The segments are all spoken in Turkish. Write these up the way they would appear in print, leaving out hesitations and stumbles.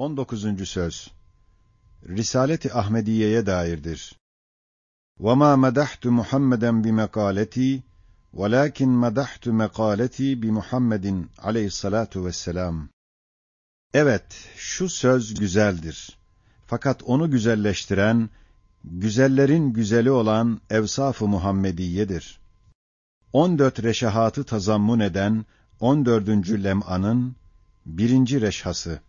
19. söz Risalet-i Ahmediye'ye dairdir. وَمَا مَدَحْتُ مُحَمَّدًا بِمَقَالَتِي وَلَكِنْ مَدَحْتُ مَقَالَتِي بِمُحَمَّدٍ aleyhissalatu vesselam. Evet, şu söz güzeldir. Fakat onu güzelleştiren, güzellerin güzeli olan Evsaf-ı Muhammediye'dir. 14 reşahatı tazammun eden 14. lem'anın 1. reşhası.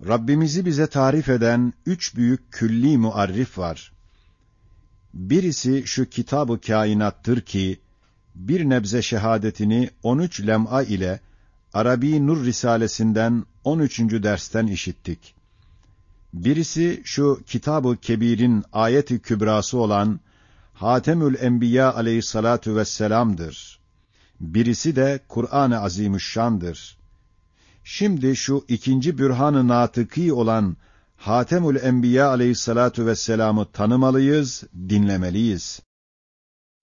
Rabbimizi bize tarif eden 3 büyük külli muarrif var. Birisi şu kitab-ı kainattır ki, bir nebze şehadetini 13 lem'a ile Arabi Nur Risalesinden 13. dersten işittik. Birisi şu kitab-ı kebirin ayet-i kübrası olan Hatemül Enbiya aleyhissalatu vesselam'dır. Birisi de Kur'an-ı Azimüşşan'dır. Şimdi şu ikinci bürhan-ı natıkî olan Hatemül Enbiya aleyhissalatu vesselam'ı tanımalıyız, dinlemeliyiz.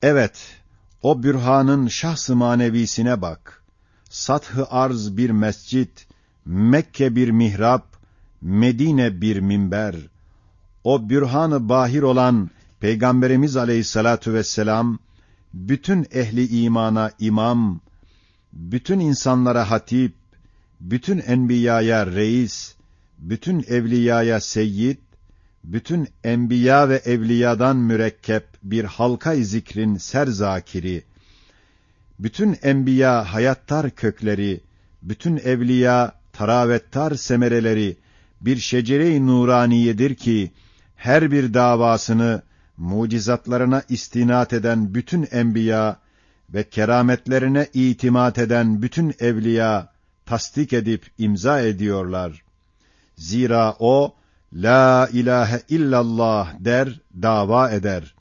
Evet, o bürhanın şahs-ı manevisine bak. Sath-ı arz bir mescit, Mekke bir mihrap, Medine bir minber. O bürhan-ı bahir olan Peygamberimiz aleyhissalatu vesselam, bütün ehli imana imam, bütün insanlara hatip, bütün enbiyaya reis, bütün evliyaya seyyid, bütün enbiya ve evliyadan mürekkep bir halka-i zikrin serzakiri, bütün enbiya hayattar kökleri, bütün evliya taravettar semereleri bir şecere-i nuraniyedir ki, her bir davasını mucizatlarına istinat eden bütün enbiya ve kerametlerine itimat eden bütün evliya tasdik edip imza ediyorlar. Zira o, La ilahe illallah der, dava eder.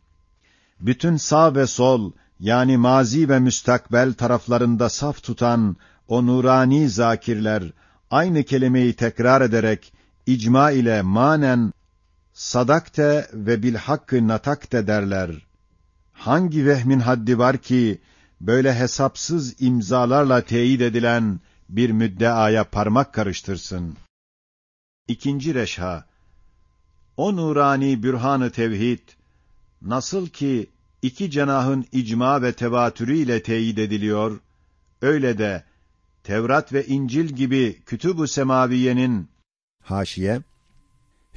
Bütün sağ ve sol, yani mazi ve müstakbel taraflarında saf tutan o nurani zakirler, aynı kelimeyi tekrar ederek, icma ile manen, sadakte ve bil hakkı natakte derler. Hangi vehmin haddi var ki, böyle hesapsız imzalarla teyit edilen bir müddeaya parmak karıştırsın? 2. reşha. O nurani bürhan-ı tevhid, nasıl ki 2 cenahın icma ve tevatürüyle teyit ediliyor, öyle de Tevrat ve İncil gibi kütüb-ü semaviyenin haşiye,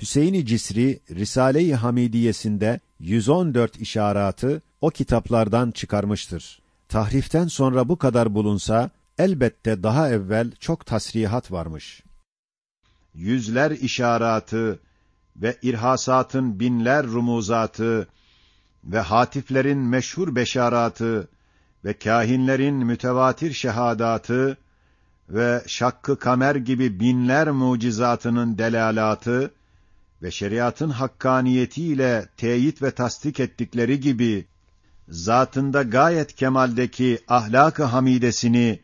Hüseyin-i Cisri Risale-i Hamidiyesinde 114 işaratı o kitaplardan çıkarmıştır. Tahriften sonra bu kadar bulunsa, elbette daha evvel çok tasrihat varmış. Yüzler işaratı ve irhasatın binler rumuzatı ve hatiflerin meşhur beşaratı ve kâhinlerin mütevatir şehadatı ve şakkı kamer gibi binler mucizatının delalatı ve şeriatın hakkaniyetiyle teyit ve tasdik ettikleri gibi, zatında gayet kemaldeki ahlak-ı hamidesini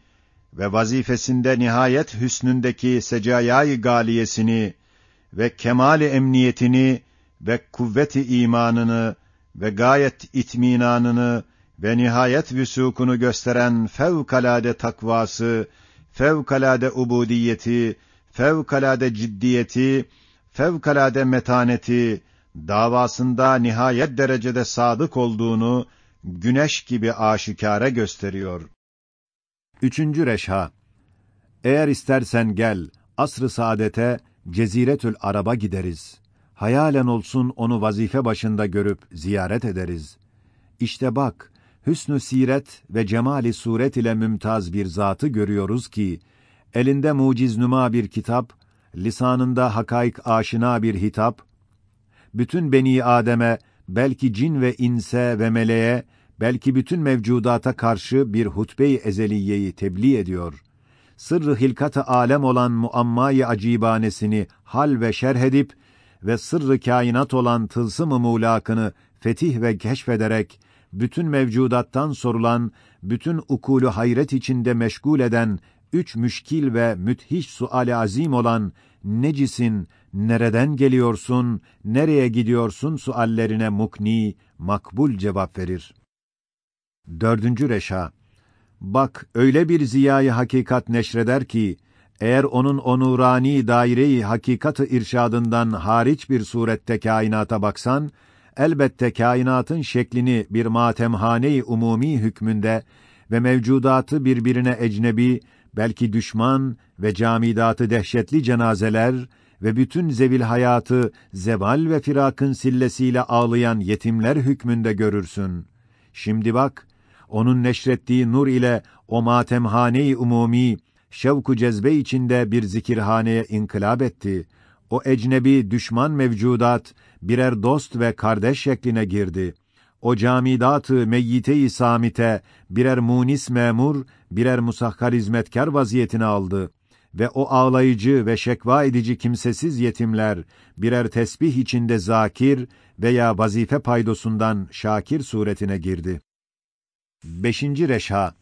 ve vazifesinde nihayet hüsnündeki secayâ-i gâliyesini ve kemal-i emniyetini ve kuvvet-i imanını ve gayet itminanını ve nihayet vüsûkunu gösteren fevkalade takvası, fevkalade ubudiyeti, fevkalade ciddiyeti, fevkalade metaneti, davasında nihayet derecede sadık olduğunu güneş gibi aşikâre gösteriyor. 3. reşha. Eğer istersen gel, asr-ı saadete, Ceziretül Arab'a gideriz. Hayalen olsun onu vazife başında görüp ziyaret ederiz. İşte bak, hüsnü siret ve cemali suret ile mümtaz bir zatı görüyoruz ki, elinde muciznüma bir kitap, lisanında hakaik aşina bir hitap, bütün beni Adem'e, belki cin ve inse ve meleğe, belki bütün mevcudata karşı bir hutbe-i ezeliyeyi tebliğ ediyor. Sırrı hilkat-ı alem olan muamma-i acibanesini hal ve şerh edip ve sırrı kainat olan tılsım-ı mulakını fetih ve keşfederek, bütün mevcudattan sorulan, bütün ukûlu hayret içinde meşgul eden 3 müşkil ve müthiş sual-i azim olan necisin, nereden geliyorsun, nereye gidiyorsun suallerine mukni, makbul cevap verir. 4. reşha. Bak, öyle bir ziyayı hakikat neşreder ki, eğer onun o nurani daire-i hakikat-ı irşadından hariç bir surette kainata baksan, elbette kainatın şeklini bir matemhane-i umumi hükmünde ve mevcudatı birbirine ecnebi, belki düşman ve camidatı dehşetli cenazeler ve bütün zevil hayatı zeval ve firakın sillesiyle ağlayan yetimler hükmünde görürsün. Şimdi bak, onun neşrettiği nur ile o matemhane-i umumi, şevk-u cezbe içinde bir zikirhaneye inkılap etti. O ecnebi düşman mevcudat, birer dost ve kardeş şekline girdi. O camidat-ı meyyite-i samite, birer munis memur, birer musakhar hizmetkar vaziyetini aldı. Ve o ağlayıcı ve şekva edici kimsesiz yetimler, birer tesbih içinde zakir veya vazife paydosundan şakir suretine girdi. 5. reşha,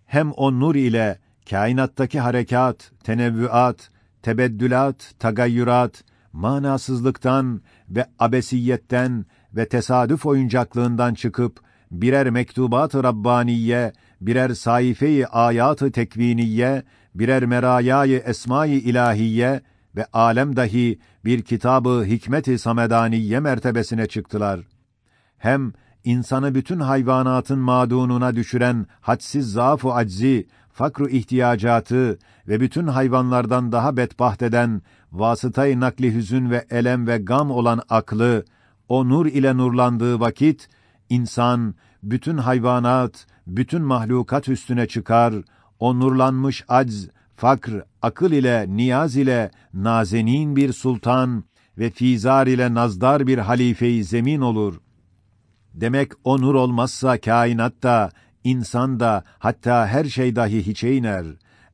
hem o nur ile kainattaki harekat, tenevvüat, tebeddülat, tagayyürat, manasızlıktan ve abesiyetten ve tesadüf oyuncaklığından çıkıp, birer mektubat-ı Rabbaniye, birer sayfe-i ayat-ı tekviniye, birer merayâ-i esmâ-i ilahiye ve alem dahi bir kitab-ı hikmet-i samedaniye mertebesine çıktılar. Hem insanı bütün hayvanatın madununa düşüren hadsiz zaaf-ı aczi, fakr-ı ihtiyacatı ve bütün hayvanlardan daha bedbaht eden vasıtayı nakli hüzün ve elem ve gam olan aklı, o nur ile nurlandığı vakit, insan, bütün hayvanat, bütün mahlukat üstüne çıkar, o nurlanmış acz, fakr, akıl ile, niyaz ile, nazenin bir sultan ve fizar ile nazdar bir halife-i zemin olur. Demek o nur olmazsa kainatta, insan da, hatta her şey dahi hiçe iner.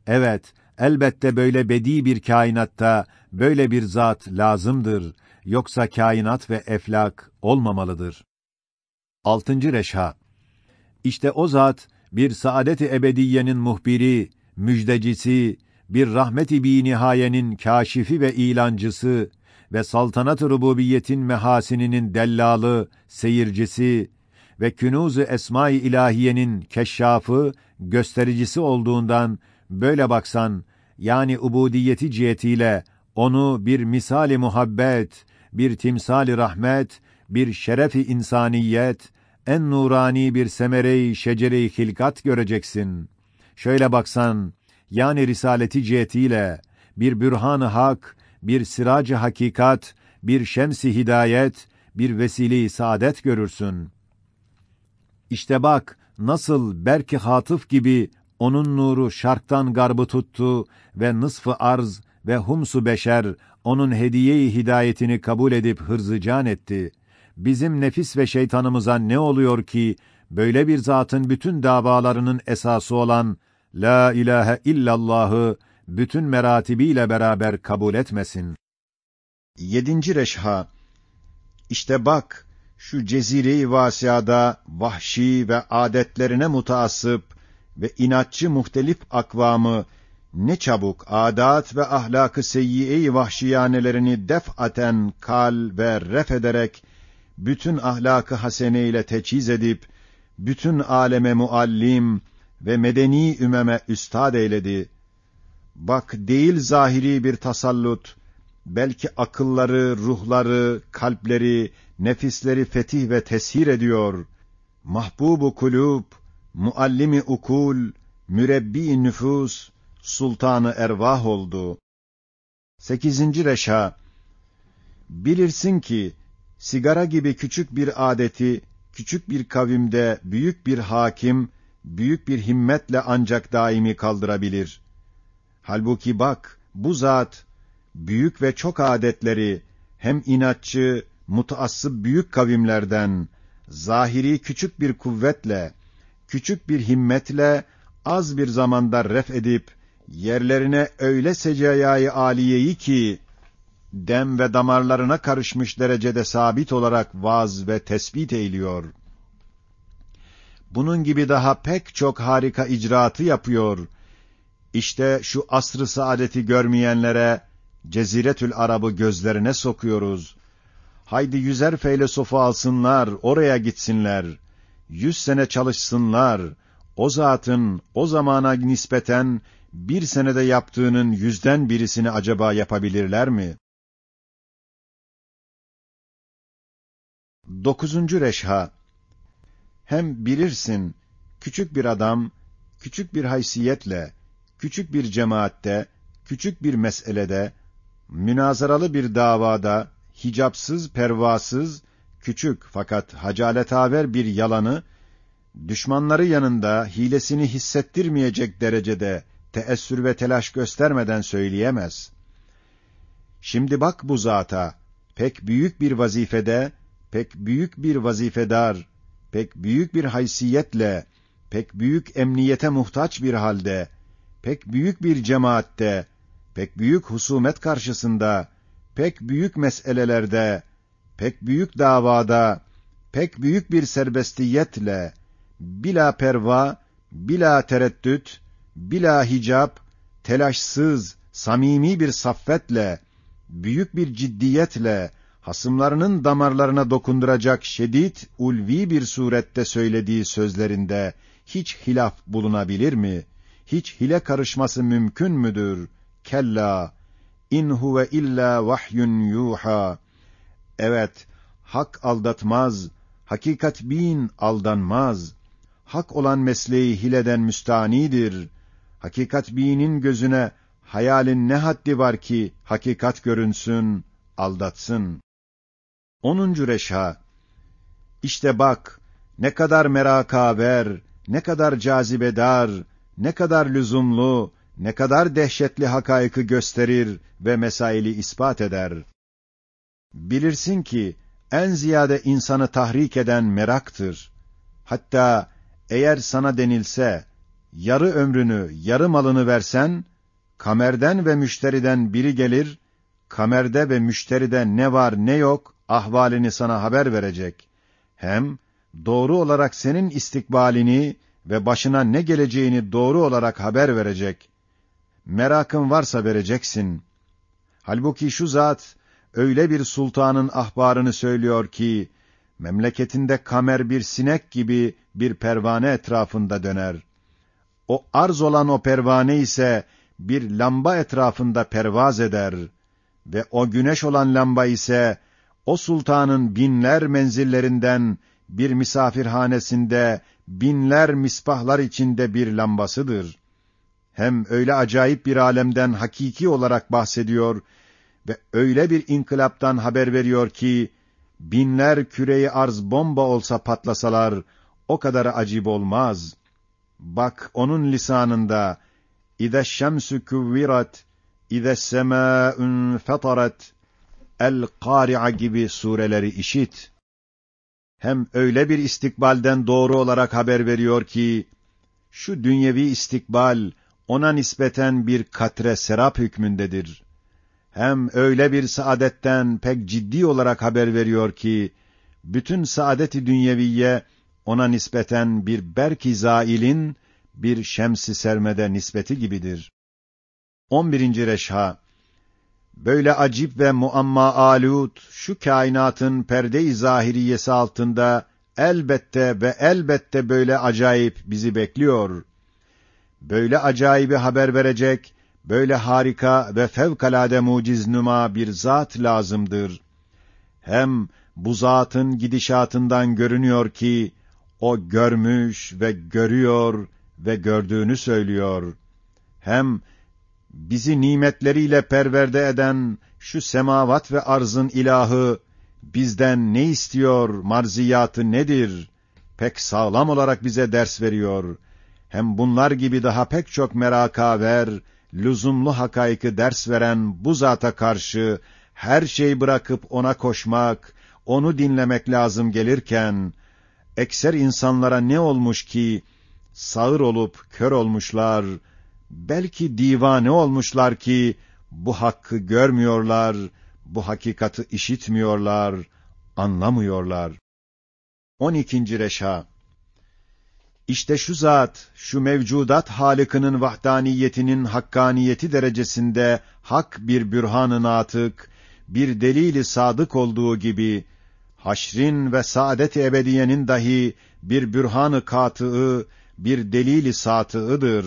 Evet, elbette böyle bedi bir kainatta, böyle bir zat lazımdır. Yoksa kainat ve eflak olmamalıdır. 6. reşha, İşte o zat, bir saadet-i ebediyenin muhbiri, müjdecisi, bir rahmet-i binihayenin kâşifi ve ilancısı ve saltanat-ı rububiyetin mehasininin dellalı, seyircisi ve künûz-ı esma-i ilahiyenin keşşafı, göstericisi olduğundan, böyle baksan, yani ubudiyeti cihetiyle, onu bir misal-i muhabbet, bir timsal-i rahmet, bir şeref-i insaniyet, en nurani bir semere-i şecere-i hilkat göreceksin. Şöyle baksan, yani risaleti cihetiyle, bir bürhan-ı hak, bir sirac-ı hakikat, bir şems-i hidayet, bir vesile-i saadet görürsün. İşte bak, nasıl berk-i hatıf gibi onun nuru şarktan garbı tuttu ve nısf-ı arz ve hums-u beşer onun hediye-i hidayetini kabul edip hırzı can etti. Bizim nefis ve şeytanımıza ne oluyor ki böyle bir zatın bütün davalarının esası olan La ilahe illallah'ı bütün meratibiyle beraber kabul etmesin. 7. reşha, İşte bak, şu cezire-i vasiada vahşi ve adetlerine mutaassıp ve inatçı muhtelif akvamı ne çabuk adat ve ahlak-ı seyyiye-i vahşiyanelerini def'aten kal ve ref ederek bütün ahlak-ı hasene ile teçhiz edip bütün aleme muallim ve medeni ümeme üstad eyledi. Bak, değil zahiri bir tasallut, belki akılları, ruhları, kalpleri, nefisleri fetih ve teshir ediyor. Mahbub-u kulûb, muallimi ukul, mürebbi nüfus, sultanı ervah oldu. 8. reşha, bilirsin ki sigara gibi küçük bir adeti, küçük bir kavimde büyük bir hakim, büyük bir himmetle ancak daimi kaldırabilir. Halbuki bak, bu zat, büyük ve çok adetleri, hem inatçı, mutaassıp büyük kavimlerden, zahiri küçük bir kuvvetle, küçük bir himmetle, az bir zamanda ref edip, yerlerine öyle secayayı âliyeyi ki, dem ve damarlarına karışmış derecede sabit olarak vaz ve tespit eyliyor. Bunun gibi daha pek çok harika icraatı yapıyor. İşte şu asr-ı saadeti görmeyenlere, Ceziretül Arab'ı gözlerine sokuyoruz. Haydi 100'er feylesofu alsınlar, oraya gitsinler. 100 sene çalışsınlar. O zatın, o zamana nispeten, bir senede yaptığının 100'den birisini acaba yapabilirler mi? 9. Reşha. Hem bilirsin, küçük bir adam, küçük bir haysiyetle, küçük bir cemaatte, küçük bir meselede, münazaralı bir davada, hicapsız, pervasız, küçük fakat hacaletaver bir yalanı, düşmanları yanında hilesini hissettirmeyecek derecede teessür ve telaş göstermeden söyleyemez. Şimdi bak bu zata, pek büyük bir vazifede, pek büyük bir vazifedar, pek büyük bir haysiyetle, pek büyük emniyete muhtaç bir halde, pek büyük bir cemaatte, pek büyük husumet karşısında, pek büyük meselelerde, pek büyük davada, pek büyük bir serbestiyetle, bila perva, bila tereddüt, bila hicap, telaşsız, samimi bir saffetle, büyük bir ciddiyetle, hasımlarının damarlarına dokunduracak şedid, ulvi bir surette söylediği sözlerinde hiç hilaf bulunabilir mi? Hiç hile karışması mümkün müdür? Kella, in huve illa vahyun yuha. Evet, hak aldatmaz, hakikat bin aldanmaz. Hak olan mesleği hileden müstanidir. Hakikat binin gözüne hayalin ne haddi var ki hakikat görünsün, aldatsın. 10. Reşha. İşte bak, ne kadar merakaver, ne kadar cazibedar, ne kadar lüzumlu, ne kadar dehşetli hakaiki gösterir ve mesaili ispat eder. Bilirsin ki, en ziyade insanı tahrik eden meraktır. Hatta, eğer sana denilse, yarı ömrünü, yarı malını versen, kamerden ve müşteriden biri gelir, kamerde ve müşteride ne var ne yok, ahvalini sana haber verecek. Hem, doğru olarak senin istikbalini ve başına ne geleceğini doğru olarak haber verecek. Merakın varsa vereceksin. Halbuki şu zat, öyle bir sultanın ahbarını söylüyor ki, memleketinde kamer bir sinek gibi bir pervane etrafında döner. O arz olan o pervane ise, bir lamba etrafında pervaz eder ve o güneş olan lamba ise, o sultanın binler menzillerinden bir misafirhanesinde binler misbahlar içinde bir lambasıdır. Hem öyle acayip bir alemden hakiki olarak bahsediyor ve öyle bir inkılaptan haber veriyor ki, binler küre-i arz bomba olsa patlasalar, o kadar acib olmaz. Bak onun lisanında, İze şemsü küvvirat, İze semâ'ün fetarat, El-Kâri'a gibi sureleri işit. Hem öyle bir istikbalden doğru olarak haber veriyor ki, şu dünyevi istikbal, ona nispeten bir katre serap hükmündedir. Hem öyle bir saadetten pek ciddi olarak haber veriyor ki, bütün saadet-i dünyeviye, ona nispeten bir berk-i zailin, bir şems-i sermede nispeti gibidir. 11. Reşha. Böyle acip ve muamma alut, şu kainatın perde-i zahiriyesi altında, elbette ve elbette böyle acayip bizi bekliyor. Böyle acayibi haber verecek, böyle harika ve fevkalade muciznuma bir zat lazımdır. Hem bu zatın gidişatından görünüyor ki, o görmüş ve görüyor ve gördüğünü söylüyor. Hem bizi nimetleriyle perverde eden şu semavat ve arzın ilahı, bizden ne istiyor, marziyatı nedir? Pek sağlam olarak bize ders veriyor. Hem bunlar gibi daha pek çok merakaver, lüzumlu hakaiki ders veren bu zata karşı, her şeyi bırakıp ona koşmak, onu dinlemek lazım gelirken, ekser insanlara ne olmuş ki, sağır olup kör olmuşlar, belki divane olmuşlar ki, bu hakkı görmüyorlar, bu hakikati işitmiyorlar, anlamıyorlar. 12. Reşha. İşte şu zat, şu mevcudat Halık'ının vahdaniyetinin hakkaniyeti derecesinde hak bir bürhan-ı natık, bir delil-i sadık olduğu gibi, haşrin ve saadet-i ebediyenin dahi bir bürhan-ı katı'ı, bir delil-i satı'ıdır.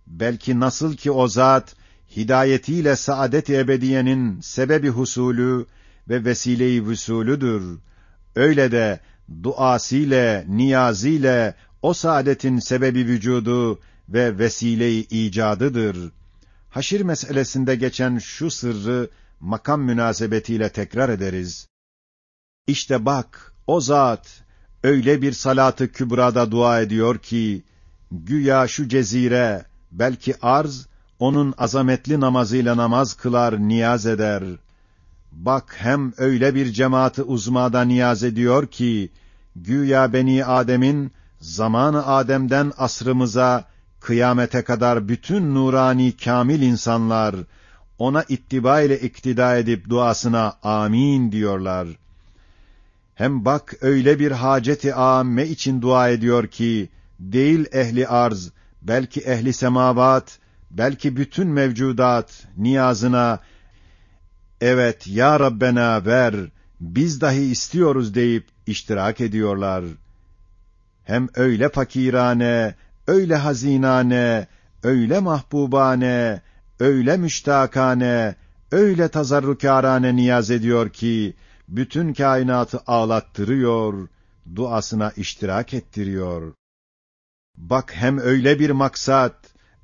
belki nasıl ki o zat, hidayetiyle saadet-i ebediyenin sebebi husulü ve vesile-i vüsulüdür. Öyle de duasıyla, niyaziyle o saadetin sebebi vücudu ve vesile-i icadıdır. Haşir meselesinde geçen şu sırrı makam münasebetiyle tekrar ederiz. İşte bak, o zat öyle bir salat-ı kübrada dua ediyor ki, güya şu cezire, belki arz, onun azametli namazıyla namaz kılar, niyaz eder. Bak, hem öyle bir cemaat-ı uzmada niyaz ediyor ki, güya Beni Adem'in, zamanı Adem'den asrımıza, kıyamete kadar bütün nurani kamil insanlar, ona ittiba ile iktida edip duasına amin diyorlar. Hem bak, öyle bir hacet-i âmme için dua ediyor ki, değil ehli arz, belki ehli semavat, belki bütün mevcudat niyazına, evet ya Rabbena ver, biz dahi istiyoruz deyip iştirak ediyorlar. Hem öyle fakirane, öyle hazinane, öyle mahbubane, öyle müştakane, öyle tazarrukârane niyaz ediyor ki, bütün kainatı ağlattırıyor, duasına iştirak ettiriyor. Bak, hem öyle bir maksat,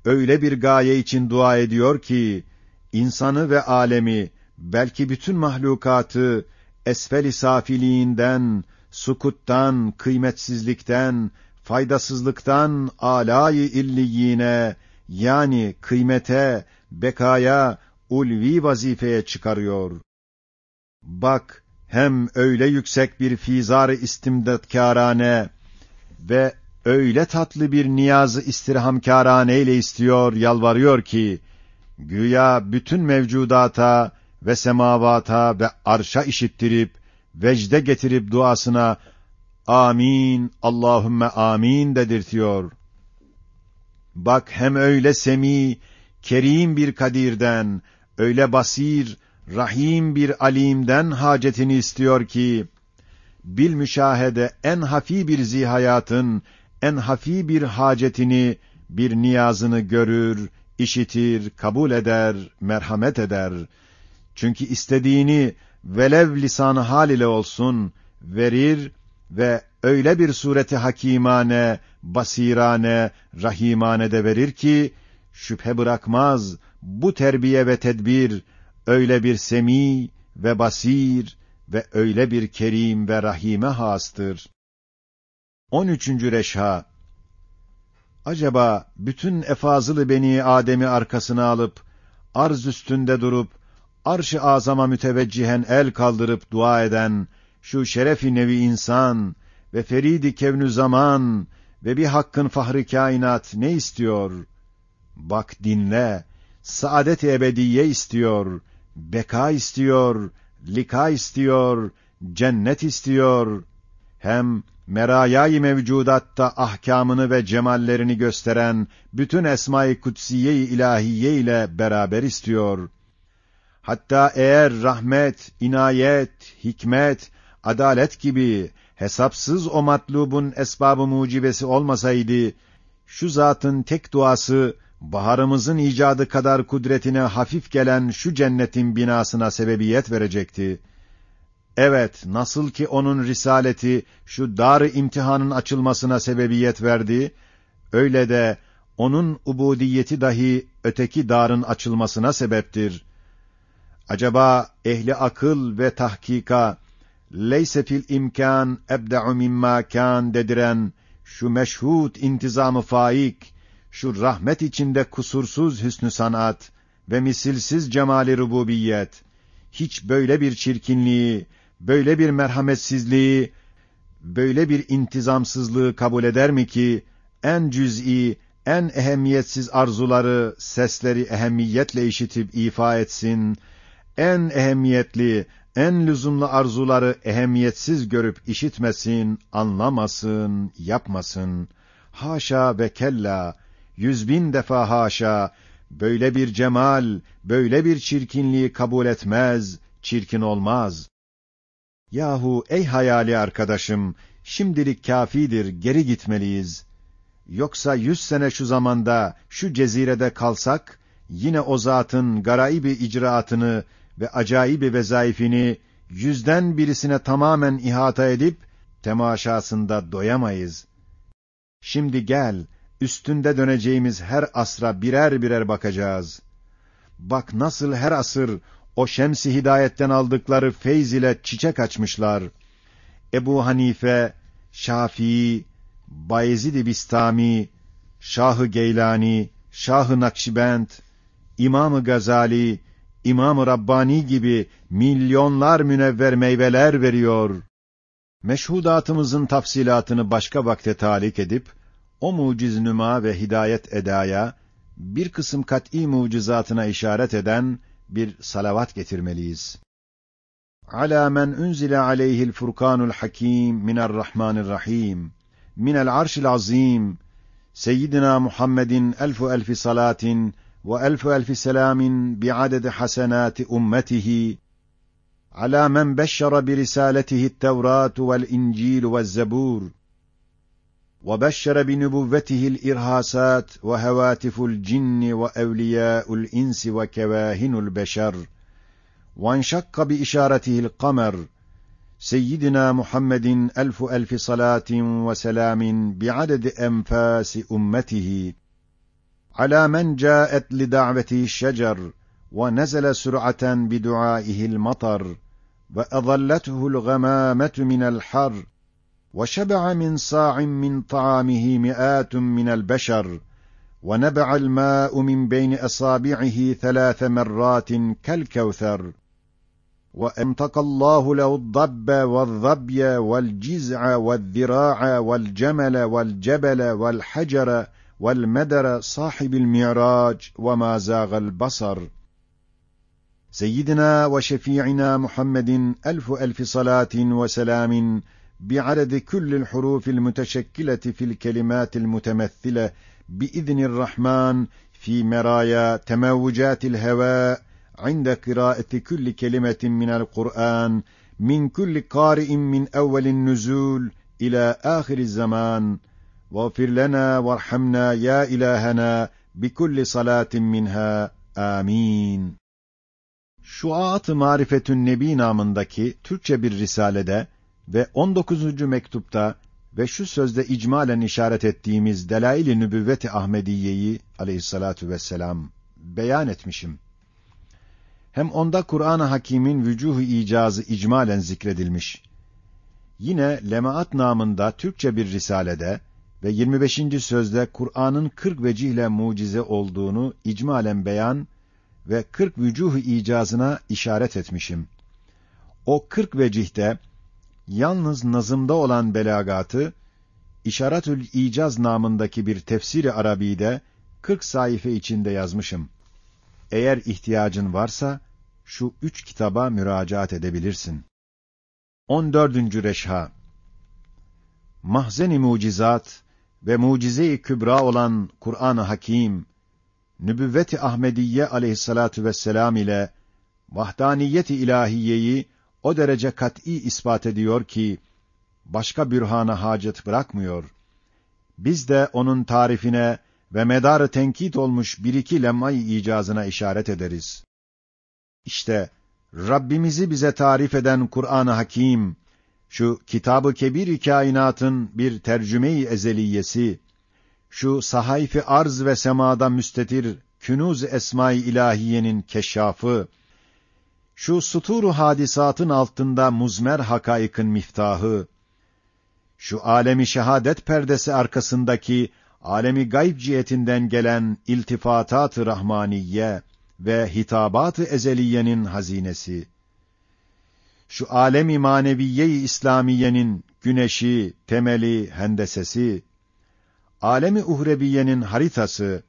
öyle bir gaye için dua ediyor ki, insanı ve alemi, belki bütün mahlukatı, esfel-i safiliğinden, sukuttan, kıymetsizlikten, faydasızlıktan, âlâ-i illiyine, yani kıymete, bekaya, ulvi vazifeye çıkarıyor. Bak, hem öyle yüksek bir fizar-ı istimdatkârane ve öyle tatlı bir niyaz-ı istirhamkârane ile istiyor, yalvarıyor ki, güya bütün mevcudata ve semavata ve arşa işittirip, vecde getirip duasına, amin, Allahümme amin dedirtiyor. Bak, hem öyle semi, kerim bir kadirden, öyle basir, rahim bir alimden hacetini istiyor ki, bil müşahede en hafi bir zihayatın, en hafi bir hacetini, bir niyazını görür, işitir, kabul eder, merhamet eder. Çünkü istediğini velev lisan-ı hal ile olsun verir ve öyle bir sureti hakimane, basirane, rahimane de verir ki, şüphe bırakmaz bu terbiye ve tedbir, öyle bir semi ve basir ve öyle bir kerim ve rahime hastır. 13. Reşha. Acaba bütün efazılı Beni Adem'i arkasına alıp, arz üstünde durup, arş-ı azama müteveccihen el kaldırıp dua eden, şu şeref-i nevi insan ve feridi kevnü zaman ve bir hakkın fahri kainat ne istiyor? Bak dinle, saadet-i ebediye istiyor, beka istiyor, lika istiyor, cennet istiyor. Hem merayâ-i mevcudatta ahkâmını ve cemallerini gösteren bütün esma-i kutsiye-i ilahiye ile beraber istiyor. Hatta eğer rahmet, inayet, hikmet, adalet gibi hesapsız o matlubun esbab-ı mucibesi olmasaydı, şu zatın tek duası, baharımızın icadı kadar kudretine hafif gelen şu cennetin binasına sebebiyet verecekti. Evet, nasıl ki onun risaleti şu dar-ı imtihanın açılmasına sebebiyet verdi, öyle de onun ubudiyeti dahi öteki darın açılmasına sebeptir. Acaba ehli akıl ve tahkika, leyse fil imkan ebda'u mimma kan dediren şu meşhud intizamı faik, şu rahmet içinde kusursuz hüsnü sanat ve misilsiz cemali rububiyet, hiç böyle bir çirkinliği, böyle bir merhametsizliği, böyle bir intizamsızlığı kabul eder mi ki, en cüz'i, en ehemmiyetsiz arzuları, sesleri ehemmiyetle işitip ifa etsin, en ehemmiyetli, en lüzumlu arzuları ehemmiyetsiz görüp işitmesin, anlamasın, yapmasın. Haşa ve kella, 100.000 defa haşa, böyle bir cemal, böyle bir çirkinliği kabul etmez, çirkin olmaz. Yahu ey hayali arkadaşım, şimdilik kâfidir, geri gitmeliyiz. Yoksa 100 sene şu zamanda, şu cezirede kalsak, yine o zatın garaibi icraatını ve acaibi vezaifini 100'den birisine tamamen ihata edip, temaşasında doyamayız. Şimdi gel, üstünde döneceğimiz her asra birer birer bakacağız. Bak nasıl her asır, o şems-i hidayetten aldıkları feyz ile çiçek açmışlar. Ebu Hanife, Şafii, Bayezid-i Bistami, Şah-ı Geylani, Şah-ı Nakşibend, İmam-ı Gazali, İmam-ı Rabbani gibi milyonlar münevver meyveler veriyor. Meşhudatımızın tafsilatını başka vakte talik edip, o muciz nüma ve hidayet edaya, bir kısım kat'î mucizatına işaret eden bir salavat getirmeliyiz. Alâ men unzile aleyhil furkanul hakîm mine'r-rahmanir-rahîm minel arşil azîm seyyidina Muhammedin elfi salatin ve elfi selamin bi'adedi hasenâti ummetihi alâ men beşşere birisâletihi't Tevrâtu vel İncîl ve Zebûr وبشر بنبوته الإرهاسات وهواتف الجن وأولياء الإنس وكواهن البشر وانشق بإشارته القمر سيدنا محمد ألف صلاة وسلام بعدد أنفاس أمته على من جاءت لدعوته الشجر ونزل سرعة بدعائه المطر وأظلته الغمامة من الحر وشبع من صاع من طعامه مئات من البشر ونبع الماء من بين أصابعه 3 مرات كالكوثر وأنطق الله له الضب والظبي والجزع والذراع والجمل والجبل والحجر والمدر صاحب المعراج وما زاغ البصر سيدنا وشفيعنا محمد ألف صلاة وسلام بعدد كل الحروف المتشكلة في الكلمات المتمثلة بإذن الرحمن في مرايا تموجات الهواء عند قراءة كل كلمة من القرآن من كل قارئ من أول النزول إلى آخر الزمان واغفر لنا وارحمنا يا إلهنا بكل صلاة منها آمين. Şuat-ı Marifetün Nebi namındaki Türkçe bir risalede ve 19. mektupta ve şu sözde icmalen işaret ettiğimiz Delail-i Nübüvvet-i Ahmediye'yi aleyhissalatu vesselam beyan etmişim. Hem onda Kur'an-ı Hakîm'in vücuh-u icazı icmalen zikredilmiş. Yine Lemaat namında Türkçe bir risalede ve 25. sözde Kur'an'ın 40 vecihle mucize olduğunu icmalen beyan ve 40 vücuh-u icazına işaret etmişim. O 40 vecihte yalnız nazımda olan belagatı, İşaretül İcaz namındaki bir tefsir-i Arabi'de 40 sayfa içinde yazmışım. Eğer ihtiyacın varsa, şu 3 kitaba müracaat edebilirsin. 14. Reşha Mahzen-i mucizat ve mucize-i kübra olan Kur'an-ı Hakîm, Nübüvvet-i Ahmediye aleyhissalatu vesselam ile vahdaniyet-i ilahiyeyi o derece kat'î ispat ediyor ki, başka bürhana hacet bırakmıyor. Biz de onun tarifine ve medarı tenkit olmuş bir iki lem'ay icazına işaret ederiz. İşte, Rabbimizi bize tarif eden Kur'an-ı Hakîm, şu Kitab-ı Kebir-i Kainat'ın bir tercüme-i ezeliyesi, şu sahayf-ı arz ve semada müstetir künûz-ı esma-i ilahiyenin keşşafı, şu sutur-u hadisatın altında muzmer hakaikın miftahı, şu alemi şehadet perdesi arkasındaki alemi gayb cihetinden gelen iltifatat-ı rahmaniye ve hitabat-ı ezeliyenin hazinesi, şu alemi maneviye-i İslamiyenin güneşi, temeli, hendesesi, alemi uhreviyenin haritası,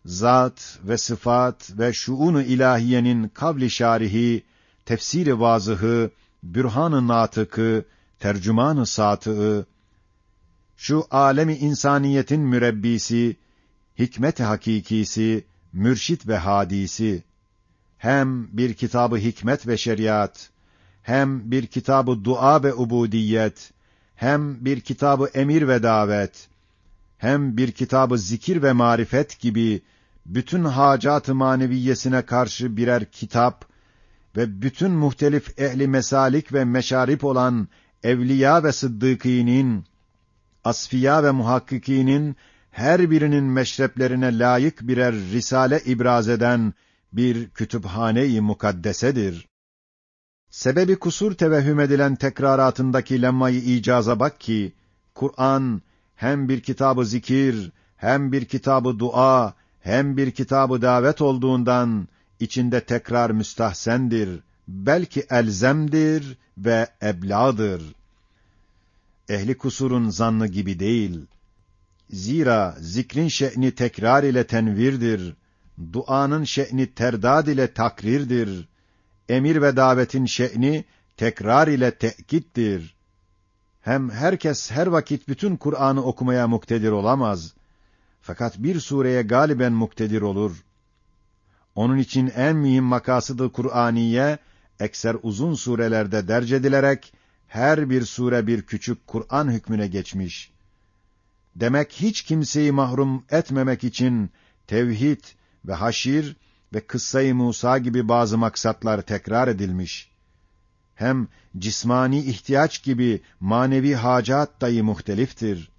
zat ve sıfat ve şuun-u ilahiyenin kavli şarihi, tefsir-i vazıhı, bürhan-ı natıkı, tercüman-ı satığı, şu alemi insaniyetin mürebbisi, hikmet-i hakikisi, mürşit ve hadisi, hem bir kitabı hikmet ve şeriat, hem bir kitabı dua ve ubudiyet, hem bir kitabı emir ve davet, hem bir kitabı zikir ve marifet gibi bütün hacat-ı maneviyesine karşı birer kitap ve bütün muhtelif ehli mesalik ve meşarip olan evliya ve sıddıkînin, asfiya ve muhakkikînin her birinin meşreplerine layık birer risale ibraz eden bir kütüphane-i mukaddesedir. Sebebi kusur tevehhüm edilen tekraratındaki lemmayı icaza bak ki, Kur'an hem bir kitabı zikir, hem bir kitabı dua, hem bir kitabı davet olduğundan, içinde tekrar müstahsendir, belki elzemdir ve ebladır. Ehli kusurun zannı gibi değil. Zira zikrin şe'ni tekrar ile tenvirdir, duanın şe'ni terdad ile takrirdir, emir ve davetin şe'ni tekrar ile tekittir. Hem herkes her vakit bütün Kur'an'ı okumaya muktedir olamaz. Fakat bir sureye galiben muktedir olur. Onun için en mühim makasıdı Kur'aniye, ekser uzun surelerde derc edilerek, her bir sure bir küçük Kur'an hükmüne geçmiş. Demek hiç kimseyi mahrum etmemek için tevhid ve haşir ve kıssa-i Musa gibi bazı maksatlar tekrar edilmiş. Hem cismani ihtiyaç gibi manevi hacat dahi muhteliftir.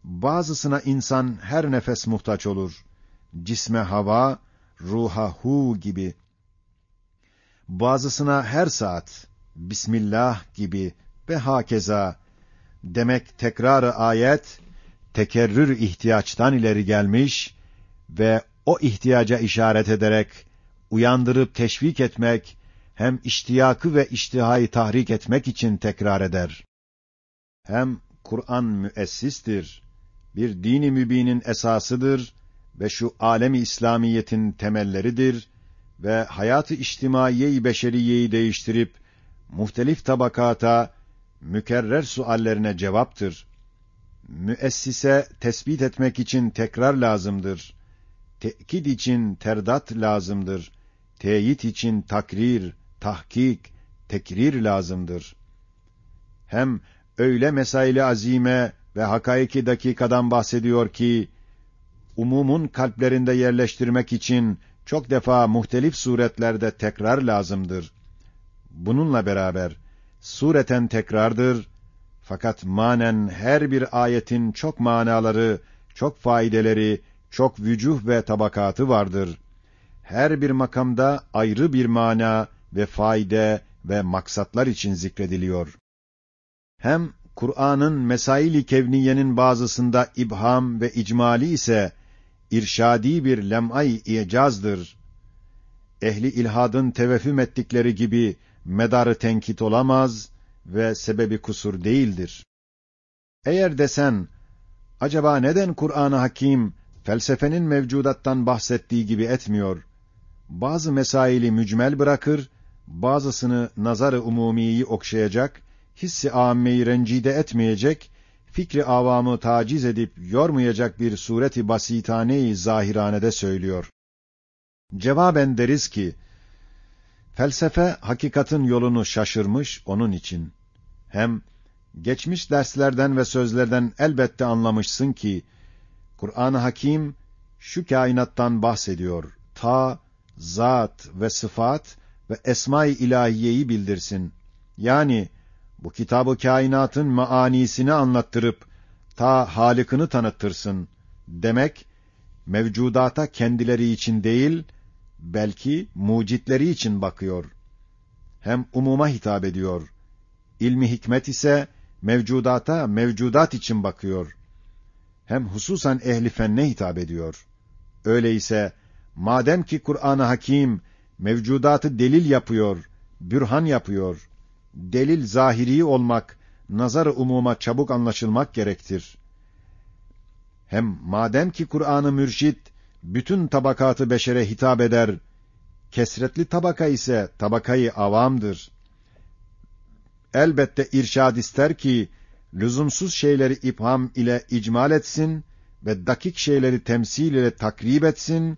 Bazısına insan her nefes muhtaç olur. Cisme hava, ruha hu gibi. Bazısına her saat, Bismillah gibi ve hakeza. Demek tekrar-ı ayet, tekerrür ihtiyaçtan ileri gelmiş ve o ihtiyaca işaret ederek, uyandırıp teşvik etmek, hem iştiyakı ve iştihayı tahrik etmek için tekrar eder. Hem Kur'an müessistir, bir dini mübinin esasıdır ve şu alemi İslamiyetin temelleridir ve hayatı içtimaiye-i beşeriyeyi değiştirip, muhtelif tabakata, mükerrer suallerine cevaptır. Müessise tespit etmek için tekrar lazımdır. Tekid için terdat lazımdır. Teyit için takrir, tahkik, tekrir lazımdır. Hem öyle mesail-i azime ve hakaiki dakikadan bahsediyor ki, umumun kalplerinde yerleştirmek için çok defa muhtelif suretlerde tekrar lazımdır. Bununla beraber, sureten tekrardır, fakat manen her bir ayetin çok manaları, çok faydeleri, çok vücuh ve tabakatı vardır. Her bir makamda ayrı bir mana ve faide ve maksatlar için zikrediliyor. Hem Kur'an'ın mesail-i kevniyenin bazısında ibham ve icmali ise irşadi bir lem'ay icazdır. Ehli ilhadın tevehhüm ettikleri gibi medarı tenkit olamaz ve sebebi kusur değildir. Eğer desen, acaba neden Kur'an-ı Hakim felsefenin mevcudattan bahsettiği gibi etmiyor? Bazı mesaili mücmel bırakır, bazısını nazar-ı umumiyi okşayacak, hissi âmmeyi rencide etmeyecek, fikri avamı taciz edip yormayacak bir sureti basitane-i zahiranede söylüyor. Cevaben deriz ki, felsefe hakikatin yolunu şaşırmış onun için. Hem geçmiş derslerden ve sözlerden elbette anlamışsın ki, Kur'an-ı Hakim şu kainattan bahsediyor. Ta, zat ve sıfat ve esma-i ilahiyeyi bildirsin. Yani, bu kitab-ı kainatın maanisini anlattırıp, ta Halık'ını tanıttırsın. Demek, mevcudata kendileri için değil, belki mucitleri için bakıyor. Hem umuma hitap ediyor. İlmi hikmet ise, mevcudata mevcudat için bakıyor. Hem hususan ehli fenne hitap ediyor. Öyleyse, madem ki Kur'an-ı Hakim, mevcudatı delil yapıyor, bürhan yapıyor, delil zahiri olmak, nazar-ı umuma çabuk anlaşılmak gerektir. Hem madem ki Kur'an-ı mürşid, bütün tabakatı beşere hitap eder, kesretli tabaka ise tabakayı avamdır. Elbette irşad ister ki, lüzumsuz şeyleri ibham ile icmal etsin ve dakik şeyleri temsil ile takrib etsin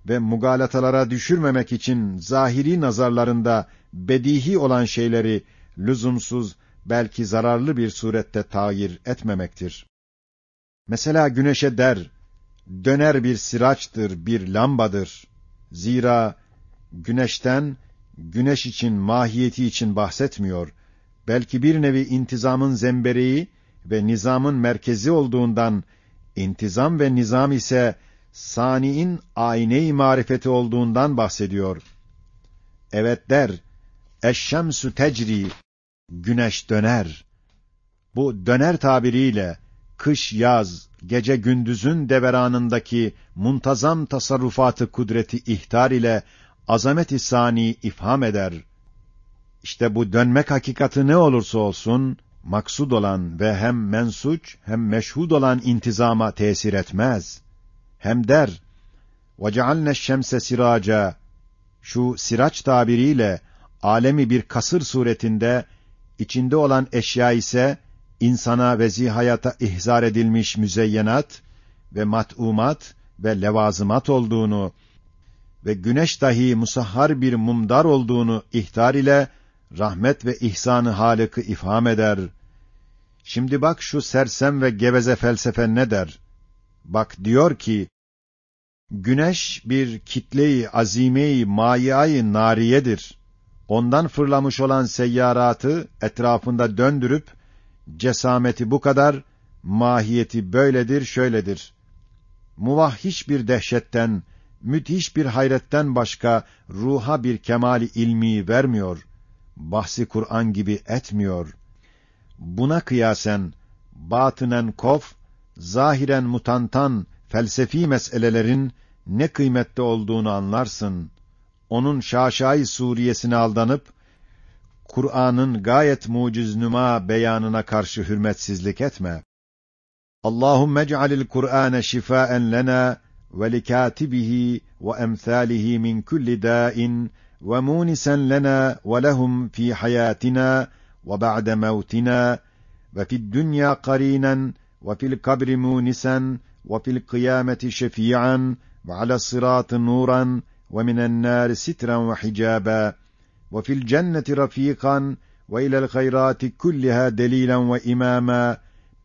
ve mugalatalara düşürmemek için zahiri nazarlarında bedihi olan şeyleri lüzumsuz, belki zararlı bir surette tayir etmemektir. Mesela güneşe der, döner bir siraçtır, bir lambadır. Zira güneşten, güneş için, mahiyeti için bahsetmiyor. Belki bir nevi intizamın zembereği ve nizamın merkezi olduğundan, intizam ve nizam ise sani'in ayne-i marifeti olduğundan bahsediyor. Evet der, eşşemsü tecri, güneş döner. Bu döner tabiriyle, kış yaz, gece gündüzün deveranındaki muntazam tasarrufatı kudreti ihtar ile azamet-i sani ifham eder. İşte bu dönmek hakikati ne olursa olsun, maksud olan ve hem mensuç hem meşhud olan intizama tesir etmez. Hem der, وَجَعَلْنَا الشَّمْسَ سِرَاجًا, şu siraç tabiriyle, alemi bir kasır suretinde, içinde olan eşya ise, insana ve zihayata ihzar edilmiş müzeyyenat ve mat'umat ve levazımat olduğunu ve güneş dahi musahhar bir mumdar olduğunu ihtar ile rahmet ve ihsanı Halık'ı ifham eder. Şimdi bak şu sersem ve geveze felsefe ne der? Bak diyor ki, güneş bir kitle-i azime-i mâi-i nariyedir. Ondan fırlamış olan seyyaratı etrafında döndürüp, cesameti bu kadar, mahiyeti böyledir, şöyledir. Muvahhiş bir dehşetten, müthiş bir hayretten başka ruha bir kemali ilmi vermiyor. Bahsi Kur'an gibi etmiyor. Buna kıyasen, batınen kof, zahiren mutantan, felsefi meselelerin ne kıymetli olduğunu anlarsın. Onun şaşai suriyesine aldanıp, Kur'an'ın gayet muciznüma beyanına karşı hürmetsizlik etme. Allahümme ec'alil Kur'ane şifâen lena ve likâtibihi ve emthâlihi min kulli dâin ve munisen lena ve lehum fî hayâtina ve ba'de mevtina ve fid dünya qarînen ve fil kabri munisen ve fil kıyameti şefî'an ve ala's-sırâtı nûran ve minen nâri sitran ve hicâbâ ve fil cenneti rafîkan ve ilel hayrâti kulliha delîlen ve imâmâ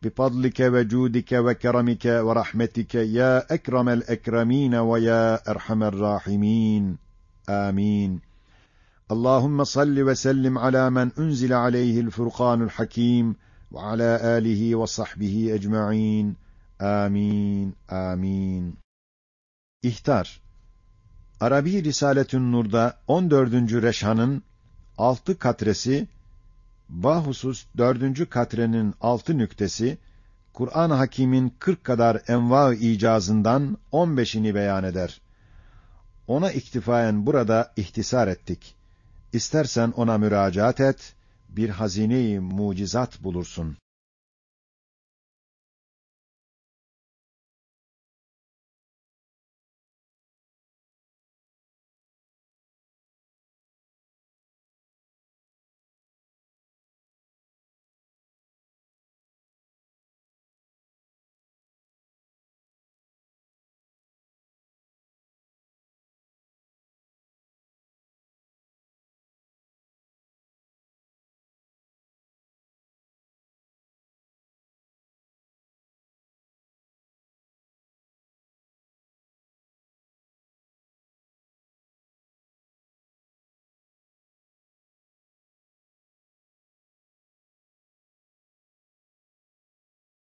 bifadlike ve cûdike ve keremike ve rahmetike ya ekremel ekremîne ve ya erhamer râhimîn. Amin. Allahümme salli ve sellim alâ men unzile aleyhil furqânul hakîm ve alâ âlihi ve sahbihi ecma'in. Amin. Amin. İhtar. Arabi Risaletün Nur'da 14. reşhanın 6 katresi, bahusus 4. katrenin 6 nüktesi, Kur'an-ı Hakîm'in 40 kadar enva-ı icazından 15'ini beyan eder. Ona iktifaen burada ihtisar ettik. İstersen ona müracaat et, bir hazine-i mucizat bulursun.